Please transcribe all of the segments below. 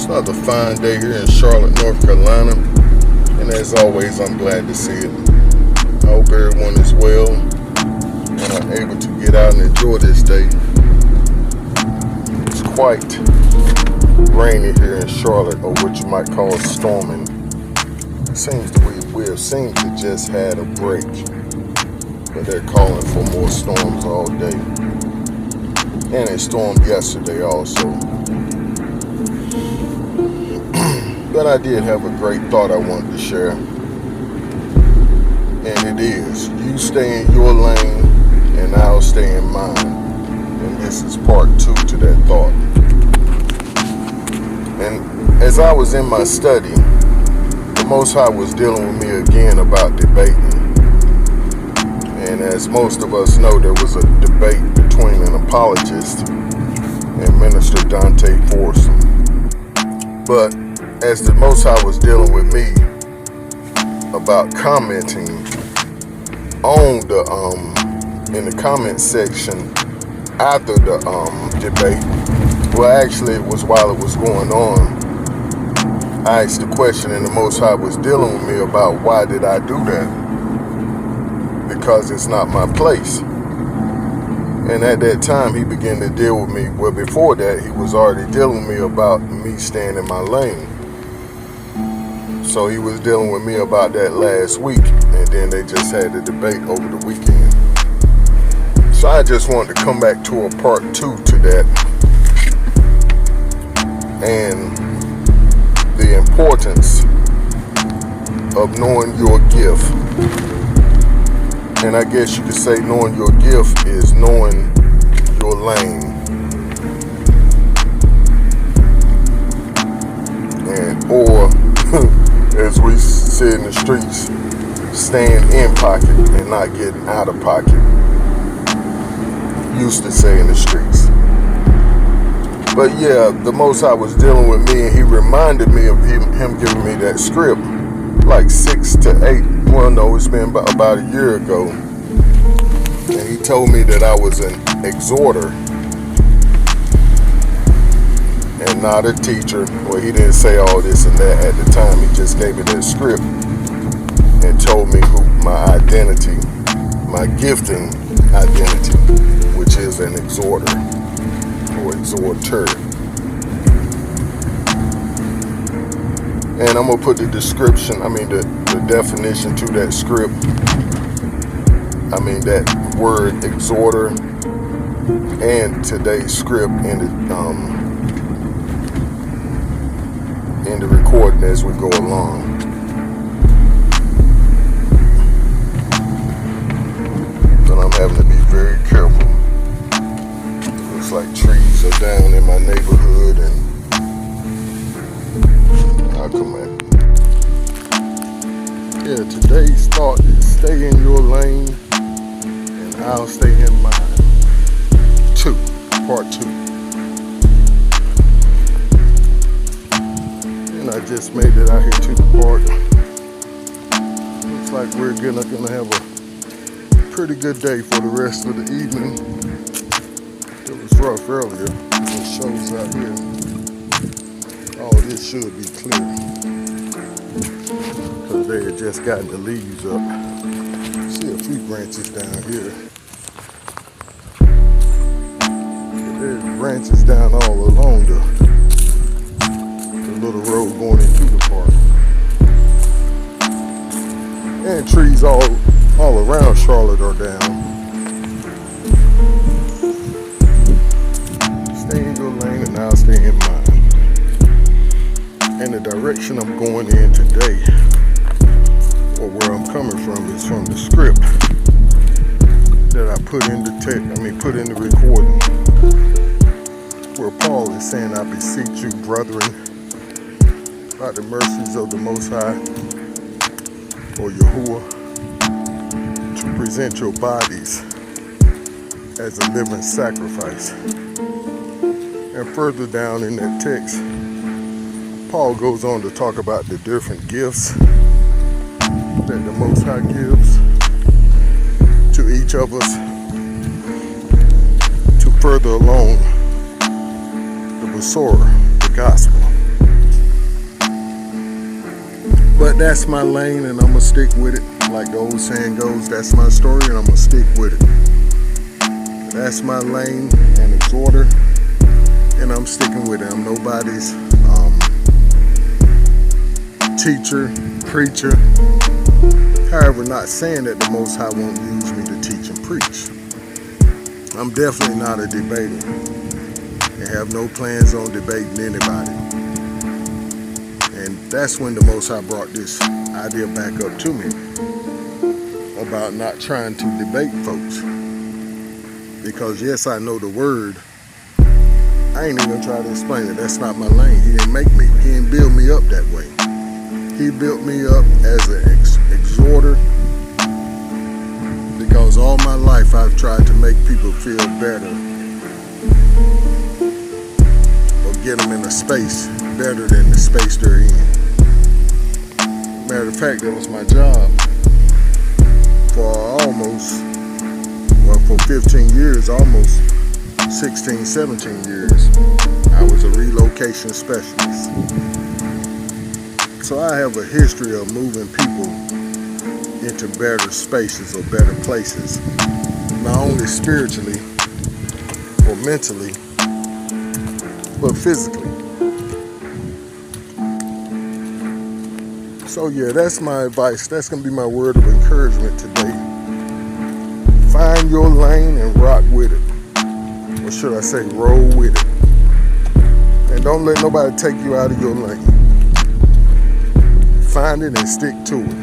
It's another fine day here in Charlotte, North Carolina, and as always, I'm glad to see it. I hope everyone is well and are able to get out and enjoy this day. It's quite rainy here in Charlotte, or what you might call storming. It seems that we have seemed to just had a break, but they're calling for more storms all day. And it stormed yesterday also. But I did have a great thought I wanted to share. And it is, you stay in your lane and I'll stay in mine. And this is part 2 to that thought. And as I was in my study, the Most High was dealing with me again about debating. And as most of us know, there was a debate between an apologist and Minister Dante Forson. But as the Most High was dealing with me about commenting on the in the comment section after the debate, well, actually it was while it was going on, I asked the question, and the Most High was dealing with me about why did I do that? Because it's not my place. And at that time, he began to deal with me. Well, before that, he was already dealing with me about me staying in my lane. So he was dealing with me about that last week, and then they just had the debate over the weekend. So I just wanted to come back to a part 2 to that, and the importance of knowing your gift. And I guess you could say knowing your gift is knowing your lane. And or as we say in the streets, staying in pocket and not getting out of pocket. Used to say in the streets. But yeah, the Most High was dealing with me, and he reminded me of him giving me that script like 6 to 8. Well, no, it's been about a year ago. And he told me that I was an exhorter and not a teacher. Well, he didn't say all this and that at the time. He just gave me that script and told me who my identity, my gifting identity, which is an exhorter or exhorter. And I'm going to put the description, the definition to that script. That word exhorter and today's script in the recording as we go along. But I'm having to be very careful. Looks like trees are down in my neighborhood, and I'll come back. Yeah, today's thought is stay in your lane and I'll stay in mine. Part 2. And I just made it out here to the park. Looks like we're gonna have a pretty good day for the rest of the evening. It was rough earlier. It shows out here. Oh, this should be clear, because they had just gotten the leaves up. See a few branches down here. There's branches down all along the little road going into the park. And trees all around Charlotte are down. Stay in your lane and I'll stay in mine. And the direction I'm going in today, or where I'm coming from, is from the script that I put in put in the recording, where Paul is saying, I beseech you, brethren, by the mercies of the Most High, or Yahuwah, to present your bodies as a living sacrifice. And further down in that text, Paul goes on to talk about the different gifts that the Most High gives to each of us to further along the Besorah, the gospel. that's my lane, and I'm gonna stick with it. Like the old saying goes, that's my story, and I'm gonna stick with it. That's my lane and exhorter, and I'm sticking with it. I'm nobody's teacher, preacher. However, not saying that the Most High won't use me to teach and preach. I'm definitely not a debater and have no plans on debating anybody. And that's when the Most High brought this idea back up to me about not trying to debate folks. Because yes, I know the word. I ain't even gonna try to explain it. That's not my lane. He didn't make me. He didn't build me up that way. He built me up as an exhorter, because all my life I've tried to make people feel better or get them in a space better than the space they're in. Matter of fact, that was my job for for 15 years, almost 16, 17 years. I was a relocation specialist. So I have a history of moving people into better spaces or better places, not only spiritually or mentally, but physically. So yeah, that's my advice. That's gonna be my word of encouragement today. Find your lane and rock with it. Or should I say, roll with it. And don't let nobody take you out of your lane. Find it and stick to it.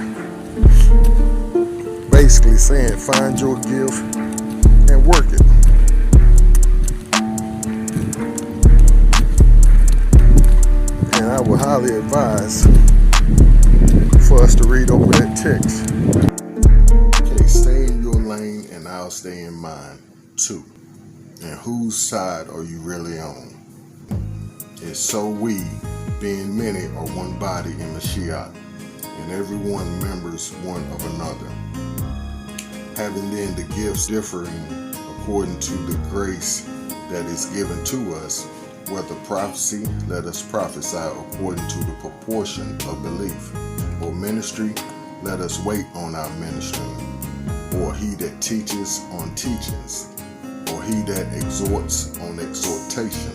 Basically saying, find your gift and work it. And I would highly advise for us to read over that text. Okay, stay in your lane and I'll stay in mine too. And whose side are you really on? It's so we, being many, are one body in Mashiach, and everyone members one of another. Having then the gifts differing according to the grace that is given to us, whether prophecy, let us prophesy according to the proportion of belief, or ministry, let us wait on our ministry, or he that teaches on teachings, or he that exhorts on exhortation.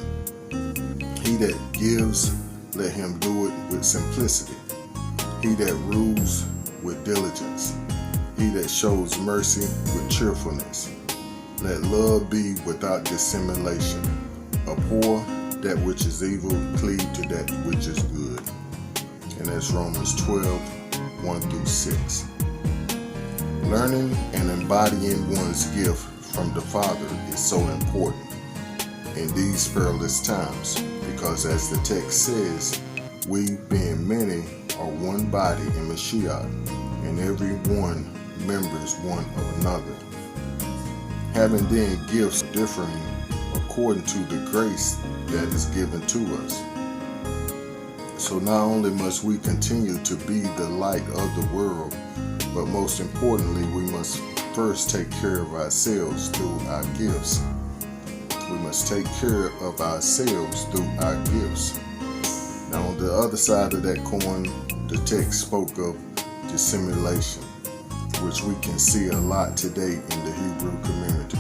He that gives, let him do it with simplicity. He that rules with diligence. He that shows mercy with cheerfulness. Let love be without dissimulation. Abhor that which is evil, cleave to that which is good. And that's Romans 12, 1-6. Learning and embodying one's gift from the Father is so important in these perilous times, because as the text says, we being many are one body in Mashiach, and every one members one of another. Having then gifts differing according to the grace that is given to us. So not only must we continue to be the light of the world, but most importantly, we must first take care of ourselves through our gifts. We must take care of ourselves through our gifts. Now, on the other side of that coin, the text spoke of dissimulation, which we can see a lot today in the Hebrew community.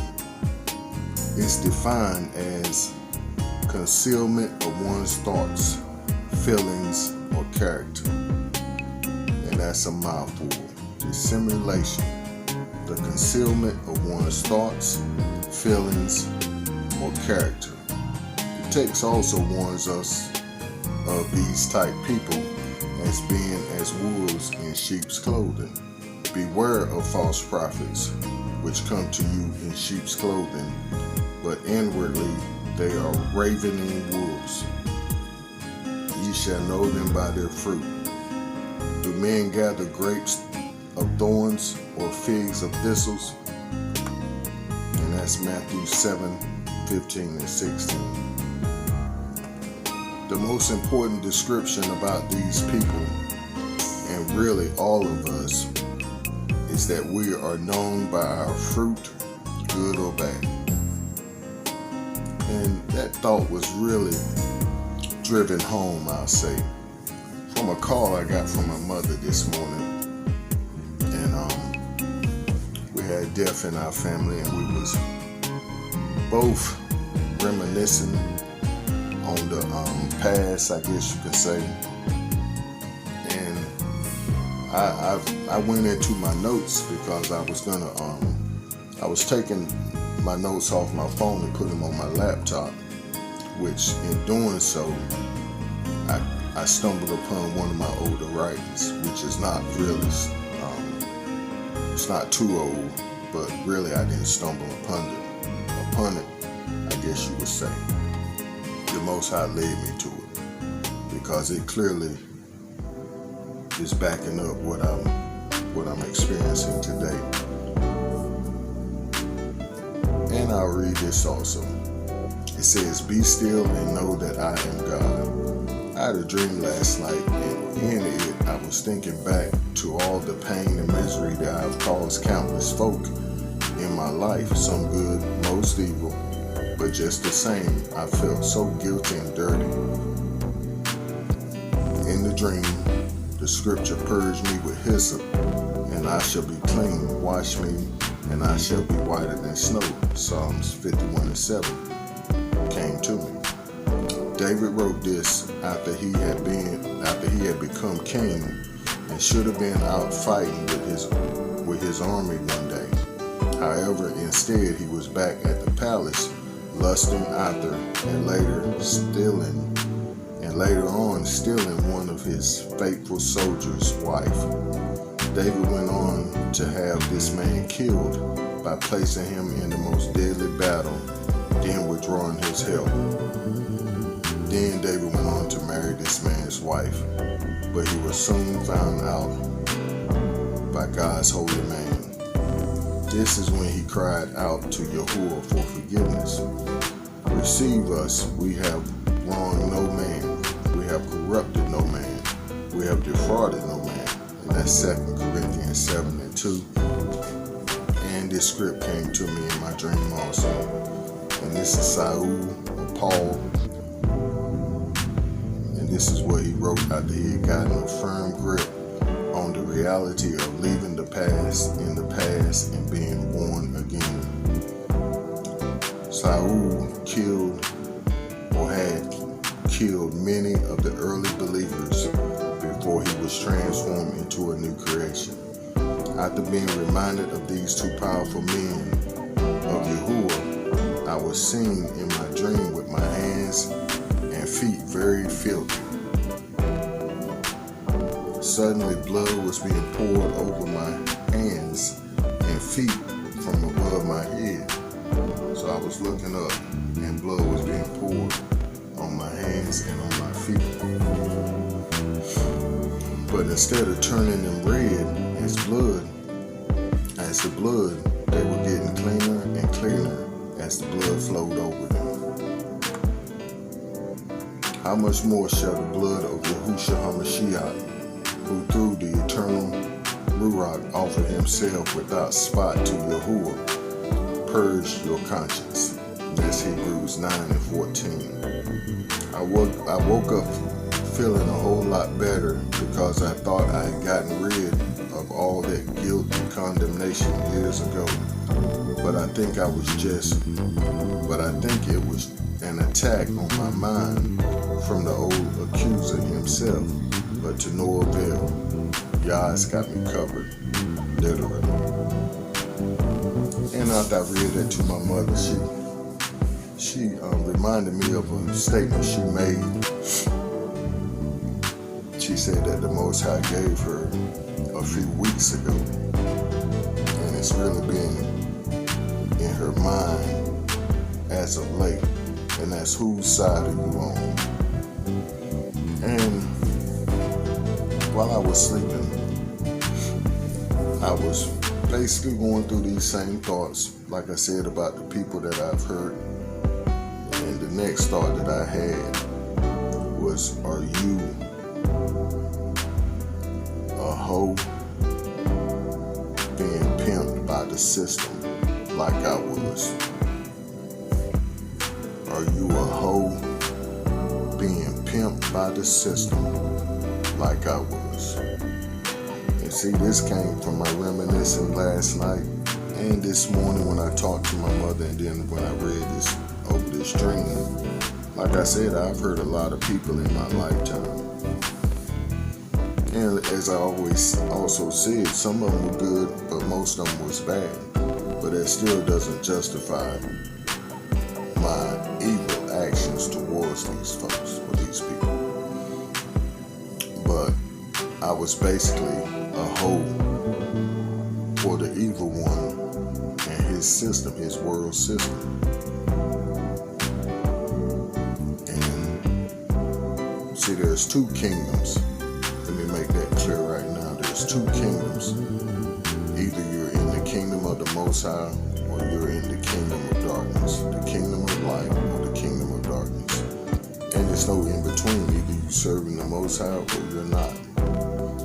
It's defined as concealment of one's thoughts, feelings, or character. And that's a mouthful. Dissimulation, the concealment of one's thoughts, feelings, or character. The text also warns us of these type people as being as wolves in sheep's clothing. Beware of false prophets, which come to you in sheep's clothing, but inwardly they are ravening wolves. Ye shall know them by their fruit. Do men gather grapes of thorns or figs of thistles? And that's Matthew 7:15-16. The most important description about these people, and really all of us, is that we are known by our fruit, good or bad. And that thought was really driven home, I'll say, from from a call I got from my mother this morning, and we had death in our family, and we was both reminiscing on the past, I guess you could say. And I went into my notes because I was taking my notes off my phone and put them on my laptop, which in doing so, I stumbled upon one of my older writings, which is not really, it's not too old, but really I didn't stumble upon it, I guess you would say. The Most High led me to it, because it clearly is backing up what I'm experiencing today. And I'll read this also. It says, "Be still and know that I am God." I had a dream last night, and in it I was thinking back to all the pain and misery that I've caused countless folk in my life, some good, most evil, but just the same, I felt so guilty and dirty. In the dream, the scripture purged me with hyssop, and I shall be clean. Wash me, and I shall be whiter than snow. Psalms 51:7 came to me. David wrote this after he had become king and should have been out fighting with his army one day. However, instead he was back at the palace, lusting after and later on stealing one of his faithful soldiers' wife. David went on to have this man killed by placing him in the most deadly battle, then withdrawing his help. Then David went on to marry this man's wife, but he was soon found out by God's holy man. This is when he cried out to Yahuwah for forgiveness. "Receive us, we have wronged no man, we have corrupted no man, we have defrauded no man." And that's 2 Corinthians 7:2. And this script came to me in my dream also. And this is Saul or Paul. And this is what he wrote after he had gotten a firm grip on the reality of leaving the past in the past and being born again. Saul had killed many of the early believers before he was transformed into a new creation. After being reminded of these two powerful men of Yahuwah, I was seen in my dream with my hands and feet very filthy. Suddenly blood was being poured over my hands and feet from above my head. So I was looking up and blood was being poured on my hands and on my feet. But instead of turning them red as the blood, they were getting cleaner and cleaner as the blood flowed over them. How much more shall the blood of Yahushua HaMashiach, who through the eternal Ruach offered himself without spot to Yahuwah, purge your conscience? That's Hebrews 9:14. I woke up feeling a whole lot better because I thought I had gotten rid of all that guilt and condemnation years ago. But I think it was an attack on my mind from the old accuser himself, but to no avail. Yah's got me covered, literally. And after I read that to my mother, she reminded me of a statement she made. She said that the Most High gave her a few weeks ago, and it's really been in her mind as of late, and that's whose side are you on? And while I was sleeping, I was basically going through these same thoughts, like I said, about the people that I've hurt. And the next thought that I had was, are you a hoe being pimped by the system like I was? Are you a hoe being pimped by the system like I was. And see, this came from my reminiscing last night and this morning when I talked to my mother, and then when I read this over this dream. Like I said, I've hurt a lot of people in my lifetime. And as I always also said, some of them were good, but most of them was bad. But that still doesn't justify my evil actions towards these folks or these people. But I was basically a hoe for the evil one and his system, his world system. And see, there's two kingdoms. Let me make that clear right now. There's two kingdoms. Either you're in the kingdom of the Most High or you're in the kingdom of darkness. The kingdom of light or the kingdom of darkness. And there's no in between. Either you're serving the Most High or you're not.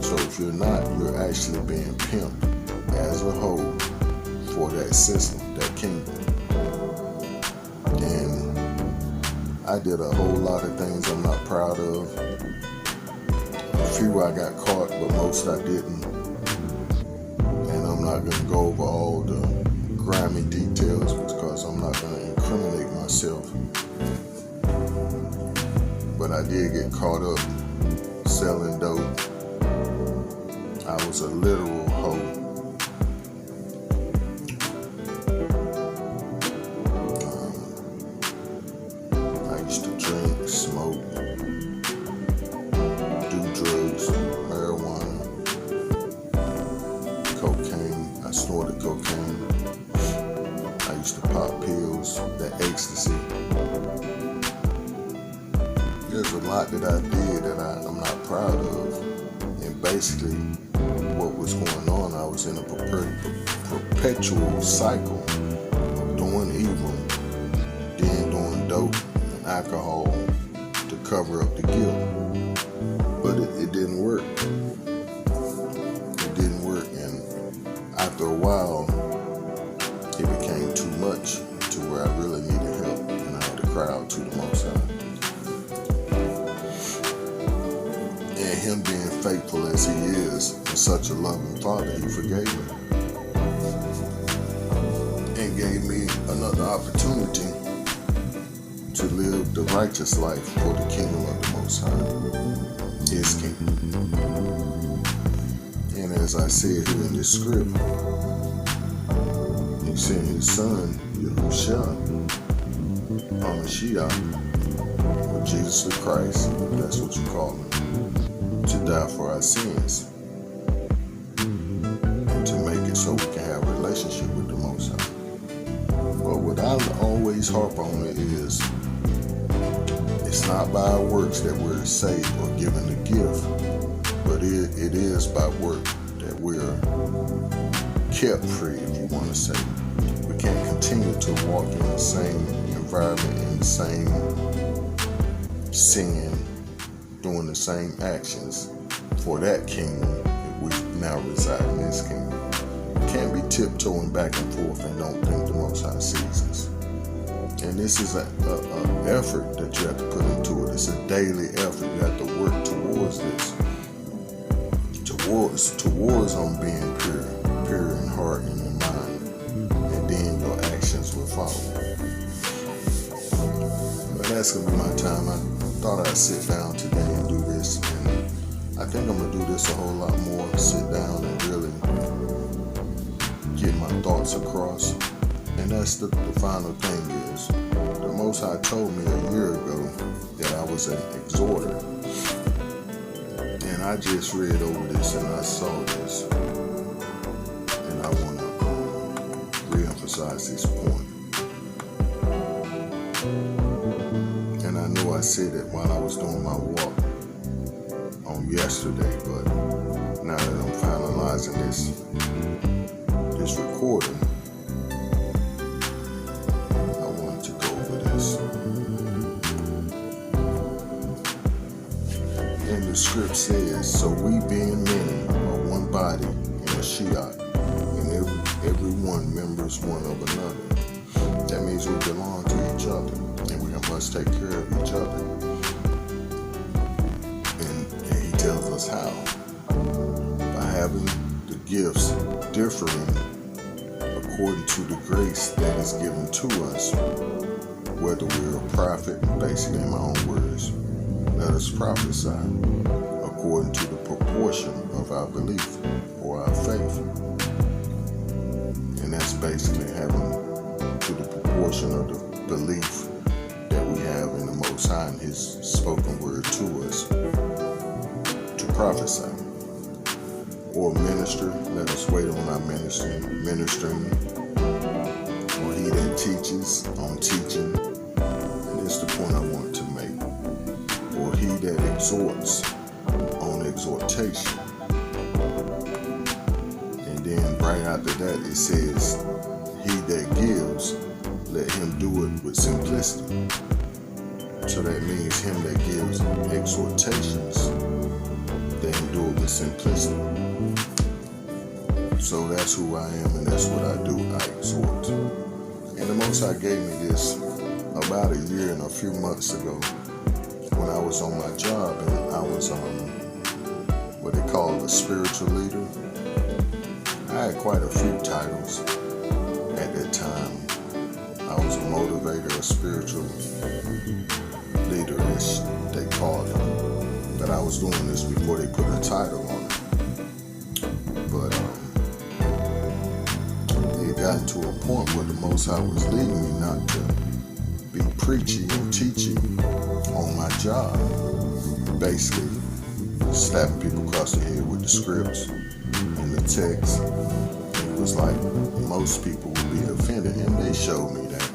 So if you're not, you're actually being pimped as a whole for that system, that kingdom. And I did a whole lot of things I'm not proud of. A few I got caught, but most I didn't. And I'm not going to go over all the grimy details because I'm not going to incriminate myself. But I did get caught up selling dope. I was a literal hoe. I used to drink, smoke, do drugs, marijuana, cocaine. I snorted cocaine. I used to pop pills, that ecstasy. There's a lot that I did that I'm not proud of. And basically, what was going on, I was in a perpetual cycle of doing evil, then doing dope and alcohol to cover up the guilt. But it didn't work. It didn't work, and after a while, it became too much to where I really needed help, and I had to cry out to the Most High. And him being faithful as he is, and such a loving father, he forgave me and gave me another opportunity to live the righteous life for the kingdom of the Most High, his kingdom. And as I said here in this script, he sent his son, Yahushua, Hamashiach, or Jesus the Christ, if that's what you call him, to die for our sins, and to make it so we can have a relationship with the Most High. But what I always harp on it is, it's not by our works that we're saved or given the gift, but it is by work that we're kept free, if you want to say. We can't continue to walk in the same environment, in the same sin, doing the same actions for that kingdom if we now reside in this kingdom. We can't be tiptoeing back and forth and don't think the Most High sees us. And this is an effort that you have to put into it. It's a daily effort. You have to work towards this. Towards on being pure in heart and in mind. And then your actions will follow. But that's going to be my time. I thought I'd sit down today and do this. And I think I'm going to do this a whole lot more. Sit down and really get my thoughts across. And that's the final thing is, the Most High told me a year ago that I was an exhorter. And I just read over this and I saw this. And I want to re-emphasize this point. And I know I said it while I was doing my walk on yesterday, but now that I'm finalizing this recording, and the script says, so we being many are one body in Mashiach, and every one members one of another. That means we belong to each other, and we must take care of each other. And he tells us us how. By having the gifts differing according to the grace that is given to us, whether we're a prophet, basically in my own words, let us prophesy according to the proportion of our belief or our faith. And that's basically having to the proportion of the belief that we have in the Most High and His spoken word to us to prophesy. Or minister, let us wait on our ministering. Or he that teaches on teaching. And this is the point I want to make. Or he that exhorts on exhortation. And then right after that it says, he that gives, let him do it with simplicity. So that means him that gives exhortations, let him do it with simplicity. So that's who I am and that's what I do, I exhort. And the Most High gave me this about a year and a few months ago when I was on my job and I was what they call a spiritual leader. I had quite a few titles at that time. I was a motivator, a spiritual leader, as they called it. But I was doing this before they put a title on it. But it got to a point where the Most High was leading me not to be preaching and teaching on my job. Basically, slapping people across the head with the scripts and the text. It was like most people would be offended, and they showed me that.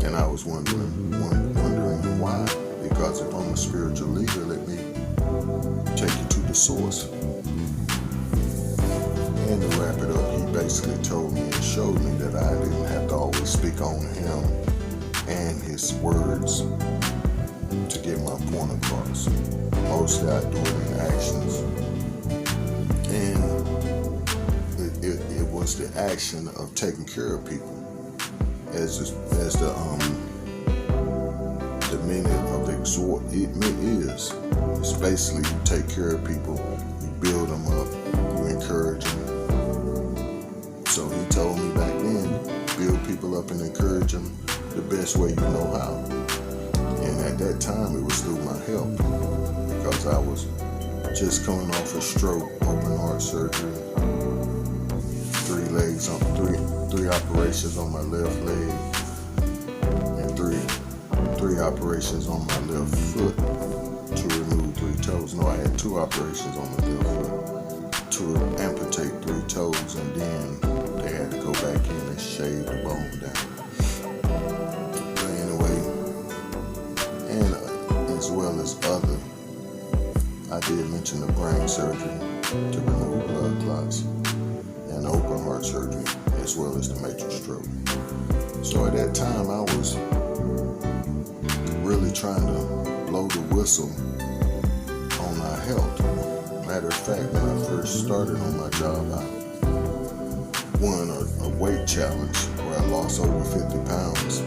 And I was wondering why. Because if I'm a spiritual leader, let me take you to the source. And to wrap it up, he basically told me and showed me that I didn't have to always speak on him and his words to get my point across. Mostly I do it in actions. And it was the action of taking care of people. As the meaning of exhort is. It's basically you take care of people, you build them up, you encourage them. So he told me back then, build people up and encourage them the best way you know how. And at that time, it was through my health, because I was just coming off a stroke, open heart surgery, three operations on my left leg, and three operations on my left foot to remove 3 toes. No, I had 2 operations on my left foot to amputate 3 toes, and then they had to go back in and shave the bone down. But anyway, and as well as other, I did mention the brain surgery to remove blood clots and open heart surgery, as well as the matrix stroke. So at that time, I was really trying to blow the whistle on our health. Matter of fact, when I first started on my job, I won a weight challenge where I lost over 50 pounds. I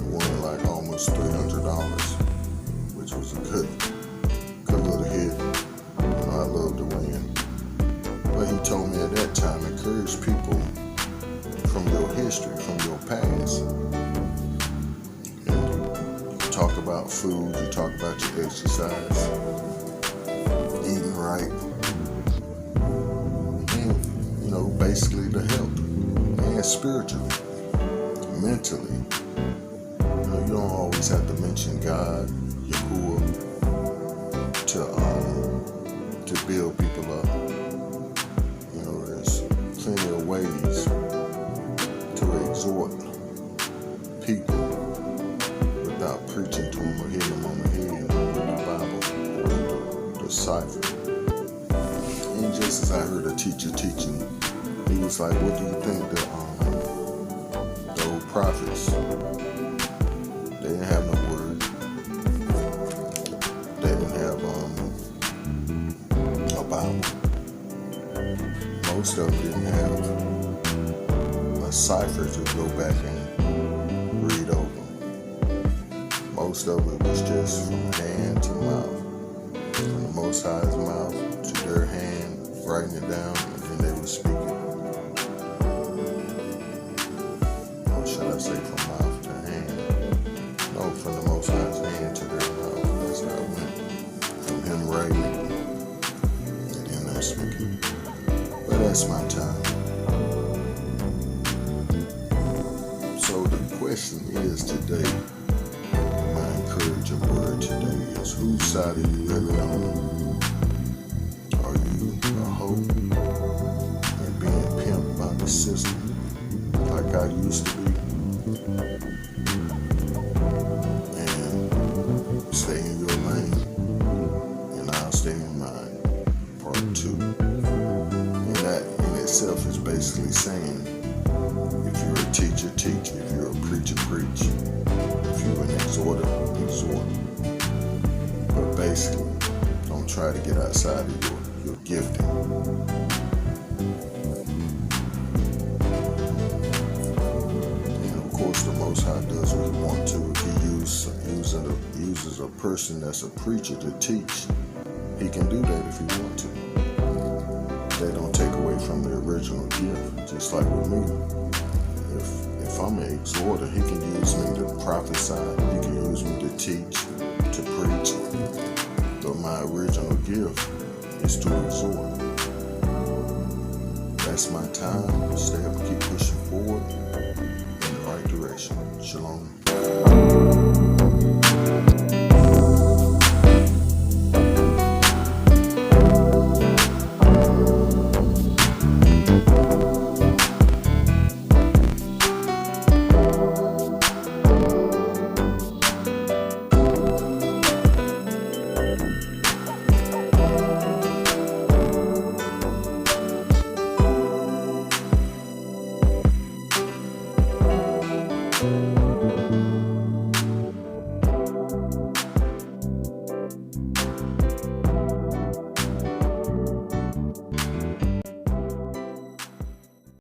won like almost $300, which was a good little hit. I love to win. But he told me at that time, encourage people from your history, from your past. And you talk about food, you talk about your exercise, eating right, and basically the health, and spiritually, mentally. You don't always have to mention God, Yahuwah, to build people up. There's plenty of ways to exhort people without preaching to them or hitting them on the head with the Bible or the cipher. And just as I heard a teacher teaching, he was like, what do you think the old prophets, they didn't have no word. They didn't have a Bible. Most of them didn't have a cipher to go back and read over. Most of it was just from hand to mouth. from the Most High's mouth to their hand, writing it down, and then they would speak it. Or should I say from mouth to hand? No, from the Most High's hand to their mouth. That's how it went. From him writing it, and then them speaking. But that's my time. So the question is today, my encouraging word today is, whose side are you really on? Are you a hoe and being pimped by the system like I used to be? And stay in your lane, and I'll stay in mine. Part 2. And that in itself is basically saying, if you're a teacher, teach. If you're a preacher, preach. If you're an exhorter, exhort. But basically, don't try to get outside of your gifting. And of course, the Most High does what He wants to. If He uses a person that's a preacher to teach, He can do that if He wants to. They don't take away from the original gift. Just like with me, if I'm an exhorter, He can use me to prophesy. He can use me to teach, to preach. But my original gift is to exhort. That's my time. Stay up and keep pushing forward in the right direction. Shalom.